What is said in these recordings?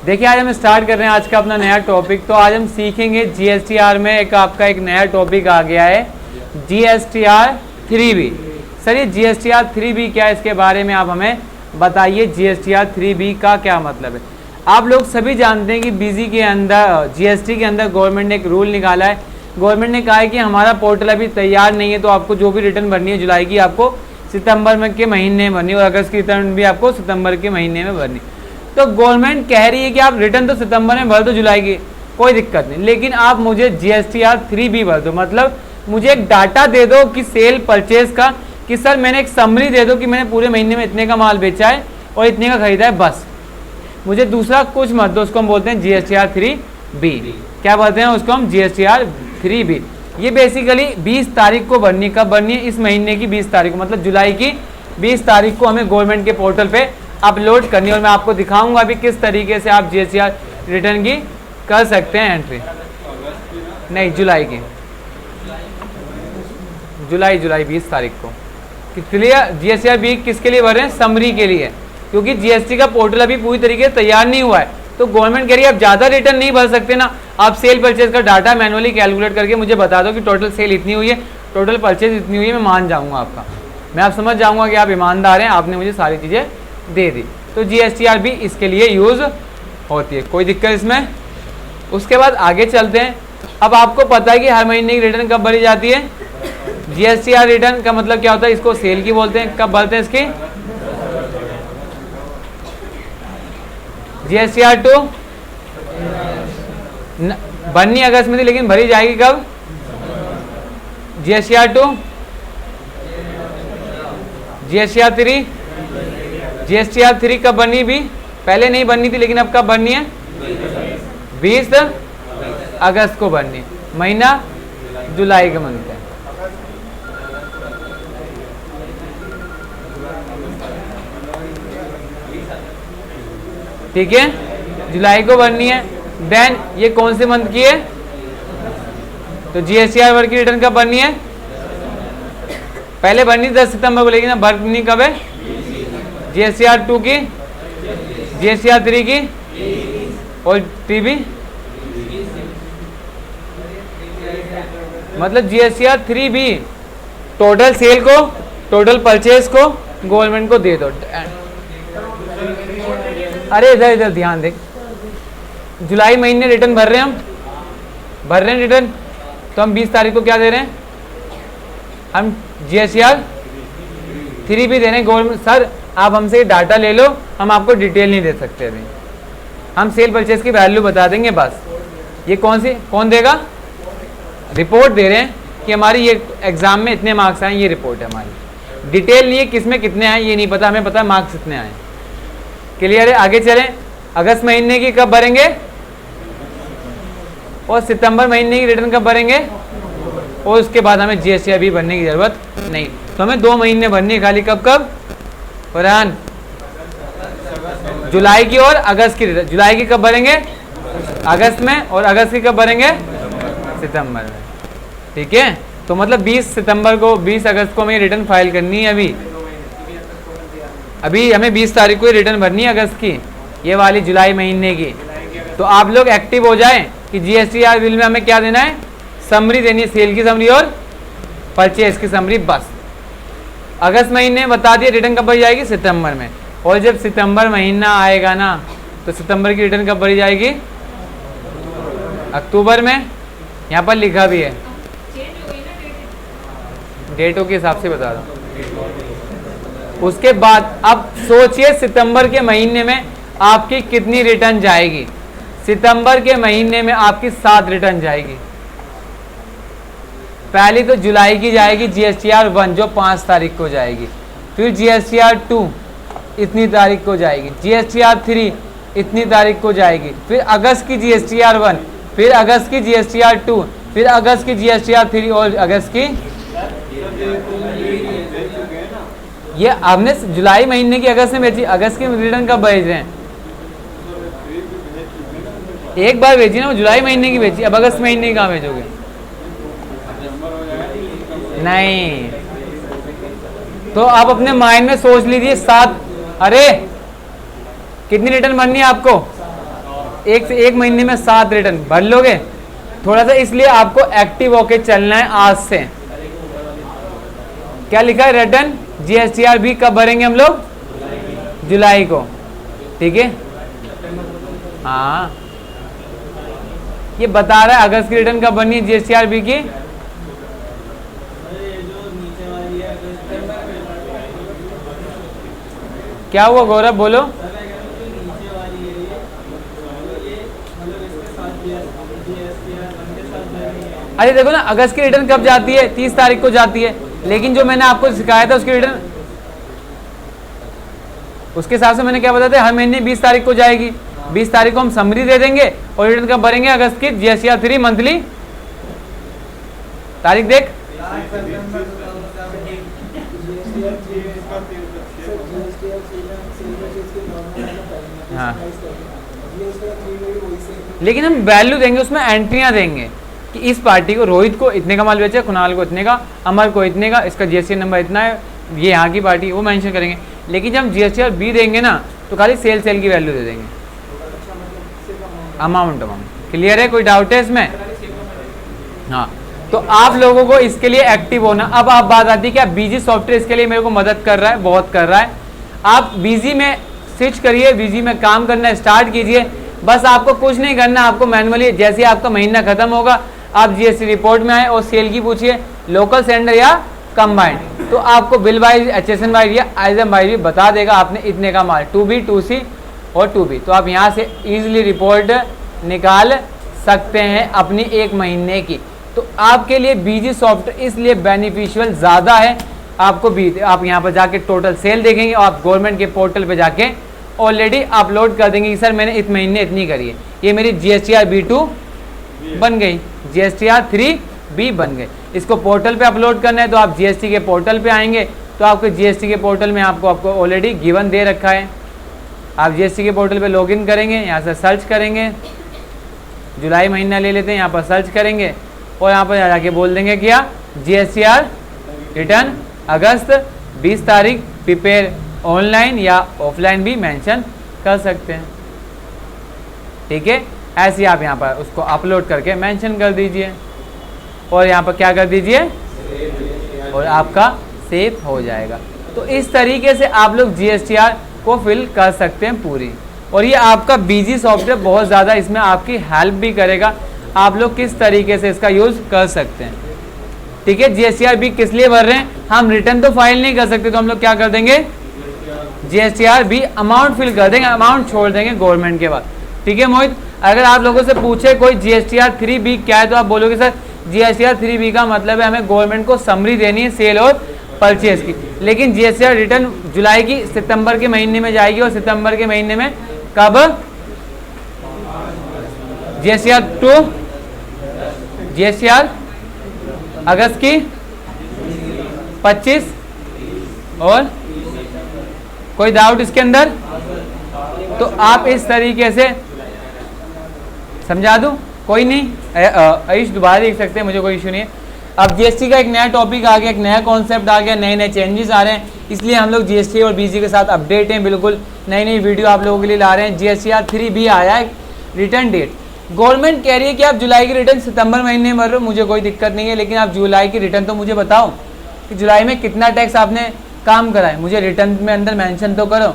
देखिए आज हम स्टार्ट कर रहे हैं आज का अपना नया टॉपिक। तो आज हम सीखेंगे जीएसटीआर में आपका एक नया टॉपिक आ गया है जीएसटीआर 3B। सर ये जीएसटीआर 3B क्या है, इसके बारे में आप हमें बताइए। जीएसटीआर 3B का क्या मतलब है? आप लोग सभी जानते हैं कि बीजी के अंदर जीएसटी के अंदर गवर्नमेंट ने एक रूल निकाला है। गवर्नमेंट ने कहा है कि हमारा पोर्टल अभी तैयार नहीं है, तो आपको जो भी रिटर्न भरनी है जुलाई की आपको सितंबर में के महीने में भरनी, और अगस्त की रिटर्न भी आपको सितंबर के महीने में भरनी। तो गवर्नमेंट कह रही है कि आप रिटर्न तो सितंबर में भर दो जुलाई की, कोई दिक्कत नहीं, लेकिन आप मुझे जीएसटीआर 3B भर दो। मतलब मुझे एक डाटा दे दो कि सेल परचेज का, कि सर मैंने एक समरी दे दो कि मैंने पूरे महीने में इतने का माल बेचा है और इतने का खरीदा है, बस मुझे दूसरा कुछ मत दो। उसको हम बोलते हैं जीएसटीआर 3B। क्या बोलते हैं उसको हम? GSTR 3B। ये बेसिकली 20 तारीख को भरनी, कब भरनी है? इस महीने की 20 तारीख को, मतलब जुलाई की 20 तारीख को हमें गवर्नमेंट के पोर्टल पे अपलोड करनी है। और मैं आपको दिखाऊंगा अभी किस तरीके से आप जीएसटीआर रिटर्न की कर सकते हैं एंट्री। नहीं, जुलाई की, जुलाई 20 तारीख को। क्लियर? जीएसटीआर बी किसके लिए भर रहे हैं? समरी के लिए, क्योंकि जीएसटी का पोर्टल अभी पूरी तरीके से तैयार नहीं हुआ है। तो गवर्नमेंट कह रही है आप ज़्यादा रिटर्न नहीं भर सकते ना, आप सेल परचेज का डाटा मैनुअली कैलकुलेट करके मुझे बता दो कि टोटल सेल इतनी हुई है, टोटल परचेज इतनी हुई है, मैं मान जाऊंगा आपका, मैं आप समझ जाऊंगा कि आप ईमानदार हैं, आपने मुझे सारी चीज़ें दे दी। तो जीएसटीआर भी इसके लिए यूज़ होती है, कोई दिक्कत इसमें? उसके बाद आगे चलते हैं। अब आपको पता है कि हर महीने की रिटर्न कब भरी जाती है? जीएसटीआर रिटर्न का मतलब क्या होता है? इसको सेल की बोलते हैं। कब भरते हैं इसकी? जीएसटीआर 2 बननी अगस्त में थी, लेकिन भरी जाएगी कब? जीएसटीआर 2, जीएसटीआर 3, जीएसटीआर 3 कब बनी? भी पहले नहीं बननी थी, लेकिन अब कब बननी है? 20 अगस्त को बननी है। महीना जुलाई का मंथ है। ठीक है, जुलाई को बननी है। देन ये कौन से मंथ की है? तो जीएसटीआर वर्क की रिटर्न कब बननी है? पहले बननी 10 सितंबर को, लेकिन अब भरनी कब है? जीएसटीआर 2 की, जीएसटीआर 3 की और 3B। मतलब जीएसटीआर 3B टोटल सेल को, टोटल परचेज को गवर्नमेंट को दे दो। अरे इधर ध्यान दे, जुलाई महीने रिटर्न भर रहे हैं, हम भर रहे हैं रिटर्न, तो हम 20 तारीख को क्या दे रहे हैं? हम जीएसटीआर 3B दे रहे हैं गवर्नमेंट। सर आप हमसे डाटा ले लो, हम आपको डिटेल नहीं दे सकते अभी, हम सेल परचेज की वैल्यू बता देंगे बस। ये कौन देगा? रिपोर्ट दे रहे हैं कि हमारी ये एग्जाम में इतने मार्क्स आए, ये रिपोर्ट है हमारी। डिटेल नहीं है किसमें कितने आए, ये नहीं पता, हमें पता है मार्क्स कितने आए। क्लियर है? आगे चलें। अगस्त महीने की कब भरेंगे और सितंबर महीने की रिटर्न कब भरेंगे, और उसके बाद हमें जीएसटीआर भी भरने की जरूरत नहीं। तो हमें 2 महीने भरनी है खाली। कब? फरहान, जुलाई की और अगस्त की रिटर्न। जुलाई की कब भरेंगे? अगस्त में, और अगस्त की कब भरेंगे? सितंबर में। ठीक है, तो मतलब 20 सितंबर को, 20 अगस्त को हमें रिटर्न फाइल करनी है। अभी हमें 20 तारीख को ही रिटर्न भरनी है अगस्त की, ये वाली जुलाई महीने की। तो आप लोग एक्टिव हो जाएं कि जीएसटीआर बिल में हमें क्या देना है? समरी देनी है, सेल की समरी और परचेज की समरी, बस। अगस्त महीने बता दिए रिटर्न कब भरी जाएगी? सितंबर में। और जब सितंबर महीना आएगा ना, तो सितंबर की रिटर्न कब भरी जाएगी? अक्टूबर में। यहाँ पर लिखा भी है, डेटों के हिसाब से बता रहा हूँ। उसके बाद अब सोचिए सितंबर के महीने में आपकी कितनी रिटर्न जाएगी? सितंबर के महीने में आपकी 7 रिटर्न जाएगी। पहली तो जुलाई की जाएगी जीएसटीआर 1 जो 5 तारीख को जाएगी, फिर जीएसटीआर 2 इतनी तारीख को जाएगी, जीएसटीआर 3 इतनी तारीख को जाएगी, फिर अगस्त की जीएसटीआर 1, फिर अगस्त की जीएसटीआर 2, फिर अगस्त की जीएसटीआर 3 और अगस्त की। ये हमने जुलाई महीने की अगस्त में भेजी, अगस्त की रिटर्न कब भेज रहे हैं? एक बार भेजी ना, वो जुलाई महीने की भेजी, अब अगस्त महीने की कहाँ भेजोगे? नहीं, तो आप अपने माइंड में सोच लीजिए 7। अरे कितनी रिटर्न भरनी है आपको? एक से एक महीने में 7 रिटर्न भर लोगे। थोड़ा सा इसलिए आपको एक्टिव होके चलना है आज से। क्या लिखा है रिटर्न जीएसटीआर भी कब भरेंगे हम लोग? जुलाई को, ठीक है। हाँ ये बता रहा है अगस्त की रिटर्न कब भरनी है जीएसटीआर भी की। क्या हुआ गौरव बोलो। अरे देखो ना अगस्त की रिटर्न कब जाती है? 30 तारीख को जाती है, लेकिन जो मैंने आपको सिखाया था उसकी रिटर्न उसके हिसाब से मैंने क्या बताया था, हर महीने 20 तारीख को जाएगी। 20 तारीख को हम समरी दे देंगे और रिटर्न कब भरेंगे? अगस्त की जीएसटीआर 3 मंथली तारीख देख। हाँ लेकिन हम वैल्यू देंगे, उसमें एंट्रियां देंगे कि इस पार्टी को रोहित को इतने का माल बेचा, कुणाल को इतने का, अमर को इतने का, इसका जीएसटी नंबर इतना है, ये यहाँ की पार्टी, वो मेंशन करेंगे। लेकिन जब हम जीएसटीआर बी देंगे ना तो खाली सेल की वैल्यू दे देंगे, अमाउंट। क्लियर है? कोई डाउट है इसमें? हाँ तो आप लोगों को इसके लिए एक्टिव होना। अब आप बात आती है क्या बीजी सॉफ्टवेयर इसके लिए मेरे को मदद कर रहा है, बहुत कर रहा है। आप बीजी में स्विच करिए, बीजी में काम करना स्टार्ट कीजिए। बस आपको कुछ नहीं करना, आपको मैनुअली जैसे ही आपका महीना खत्म होगा आप जीएसटी रिपोर्ट में आए और सेल की पूछिए, लोकल सेंडर या कंबाइंड, तो आपको बिल वाइज, एचएसएन वाइज या आइटम वाइज भी बता देगा आपने इतने का माल 2B 2C और 2B। तो आप यहाँ से इजीली रिपोर्ट निकाल सकते हैं अपनी एक महीने की। तो आपके लिए बीजी सॉफ्टवेयर इसलिए बेनिफिशियल ज़्यादा है। आपको भी आप यहाँ पर जाके टोटल सेल देखेंगे और आप गवर्नमेंट के पोर्टल पे जाके ऑलरेडी अपलोड कर देंगे कि सर मैंने इस महीने इतनी करी है, ये मेरी जीएसटीआर B2 बन गई, जीएसटीआर 3B बन गई। इसको पोर्टल पे अपलोड करना है तो आप जीएसटी के पोर्टल पे आएंगे तो आपको जीएसटी के पोर्टल में आपको ऑलरेडी गिवन दे रखा है। आप जीएसटी के पोर्टल पे लॉगिन करेंगे, यहाँ से सर्च करेंगे, जुलाई महीना ले लेते हैं, यहाँ पर सर्च करेंगे और यहाँ पर जाके बोल देंगे क्या जीएसटीआर रिटर्न अगस्त 20 तारीख प्रिपेयर ऑनलाइन या ऑफलाइन भी मेंशन कर सकते हैं, ठीक है। ऐसे ही आप यहाँ पर उसको अपलोड करके मेंशन कर दीजिए और यहाँ पर क्या कर दीजिए और आपका सेव हो जाएगा। तो इस तरीके से आप लोग जीएसटीआर को फिल कर सकते हैं पूरी। और ये आपका बीजी सॉफ्टवेयर बहुत ज़्यादा इसमें आपकी हेल्प भी करेगा, आप लोग किस तरीके से इसका यूज़ कर सकते हैं, ठीक है। जीएसटीआर भी किस लिए भर रहे हैं? हम रिटर्न तो फाइल नहीं कर सकते तो हम लोग क्या कर देंगे जीएसटीआर भी अमाउंट फिल कर देंगे, अमाउंट छोड़ देंगे गवर्नमेंट के बाद, ठीक है। मोहित अगर आप लोगों से पूछे कोई जीएसटीआर 3B क्या है तो आप बोलोगे सर जीएसटीआर 3B का मतलब है हमें गवर्नमेंट को समरी देनी है सेल और परचेज की। लेकिन जीएसटीआर रिटर्न जुलाई की सितंबर के महीने में जाएगी और सितंबर के महीने में कब जीएसटीआर 2, जीएसटीआर अगस्त की 25 और कोई डाउट इसके अंदर? तो आप इस तरीके से समझा दूं, कोई नहीं, आयुष दोबारा देख सकते हैं, मुझे कोई इशू नहीं है। अब जीएसटी का एक नया टॉपिक आ गया, एक नया कॉन्सेप्ट आ गया, नए नए चेंजेस आ रहे हैं, इसलिए हम लोग जीएसटी और बीजी के साथ अपडेट हैं, बिल्कुल नई नई वीडियो आप लोगों के लिए ला रहे हैं। जीएसटीआर 3B आया है, रिटर्न डेट गवर्नमेंट कह रही है कि आप जुलाई की रिटर्न सितंबर महीने में भर रहे हो, मुझे कोई दिक्कत नहीं है, लेकिन आप जुलाई की रिटर्न तो मुझे बताओ कि जुलाई में कितना टैक्स आपने काम करा है, मुझे रिटर्न में अंदर मेंशन तो करो।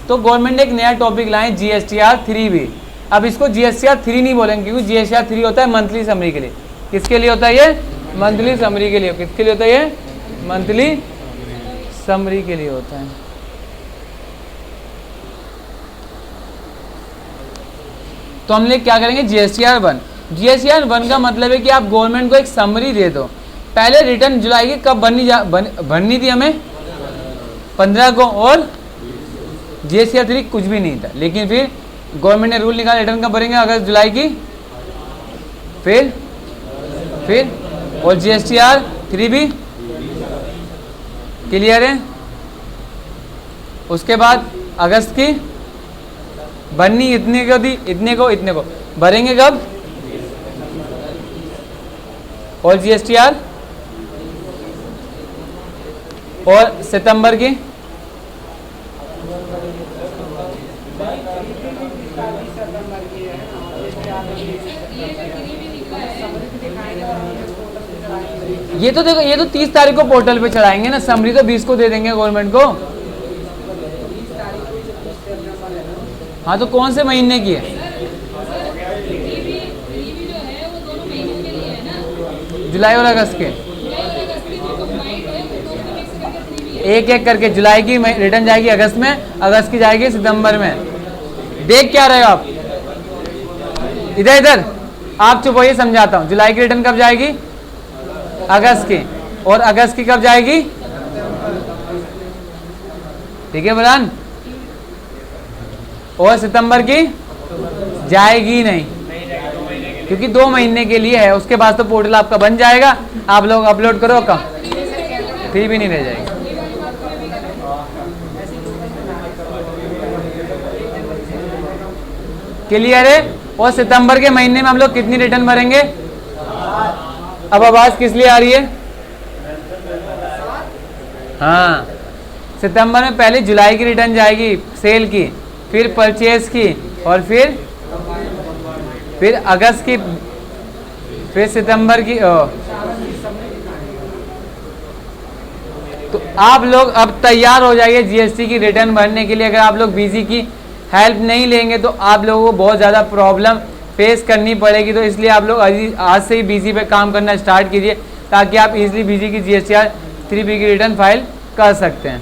तो गवर्नमेंट ने एक नया टॉपिक लाए जीएसटीआर 3B। अब इसको जीएसटीआर 3 नहीं बोलेंगे क्योंकि जीएसटीआर 3 होता है मंथली समरी के लिए। किसके लिए होता है ये? मंथली समरी के लिए। किसके लिए होता है ये? मंथली समरी के लिए होता है। तो हम लोग क्या करेंगे जीएसटीआर 1। जीएसटीआर 1 का मतलब है कि आप गवर्नमेंट को एक समरी दे दो। पहले रिटर्न जुलाई की कब भरनी थी हमें 15 को, और जीएसटीआर 3 कुछ भी नहीं था, लेकिन फिर गवर्नमेंट ने रूल निकाला रिटर्न कब भरेंगे अगस्त जुलाई की, फिर और जीएसटीआर 3B क्लियर है। उसके बाद अगस्त की भरनी इतने को थी, इतने को भरेंगे कब, और जीएसटीआर और सितंबर की ये तो देखो, ये तो 30 तारीख को पोर्टल पे चढ़ाएंगे ना, समरी तो 20 को दे देंगे गवर्नमेंट को। हाँ तो कौन से महीने की है? जुलाई और अगस्त के एक एक करके। जुलाई की रिटर्न जाएगी अगस्त में, अगस्त की जाएगी सितंबर में। देख क्या रहे हो आप? इधर इधर आप चुप होइए, समझाता हूँ। जुलाई की रिटर्न कब जाएगी? अगस्त की। और अगस्त की कब जाएगी? ठीक है बुरान। और सितंबर की जाएगी नहीं, क्योंकि 2 महीने के लिए है। उसके बाद तो पोर्टल आपका बन जाएगा, आप लोग अपलोड करो, कम फिर भी नहीं रह जाएगी। क्लियर है? और सितंबर के महीने में हम लोग कितनी रिटर्न भरेंगे? अब आवाज किस लिए आ रही है? हाँ, सितंबर में पहले जुलाई की रिटर्न जाएगी सेल की, फिर परचेज की, और फिर अगस्त की, फिर सितंबर की। तो आप लोग अब तैयार हो जाइए जीएसटी की रिटर्न भरने के लिए। अगर आप लोग बीजी की हेल्प नहीं लेंगे तो आप लोगों को बहुत ज़्यादा प्रॉब्लम फेस करनी पड़ेगी। तो इसलिए आप लोग आज से ही बीजी पे काम करना स्टार्ट कीजिए, ताकि आप इजीली बीजी की GSTR 3B की रिटर्न फाइल कर सकते हैं।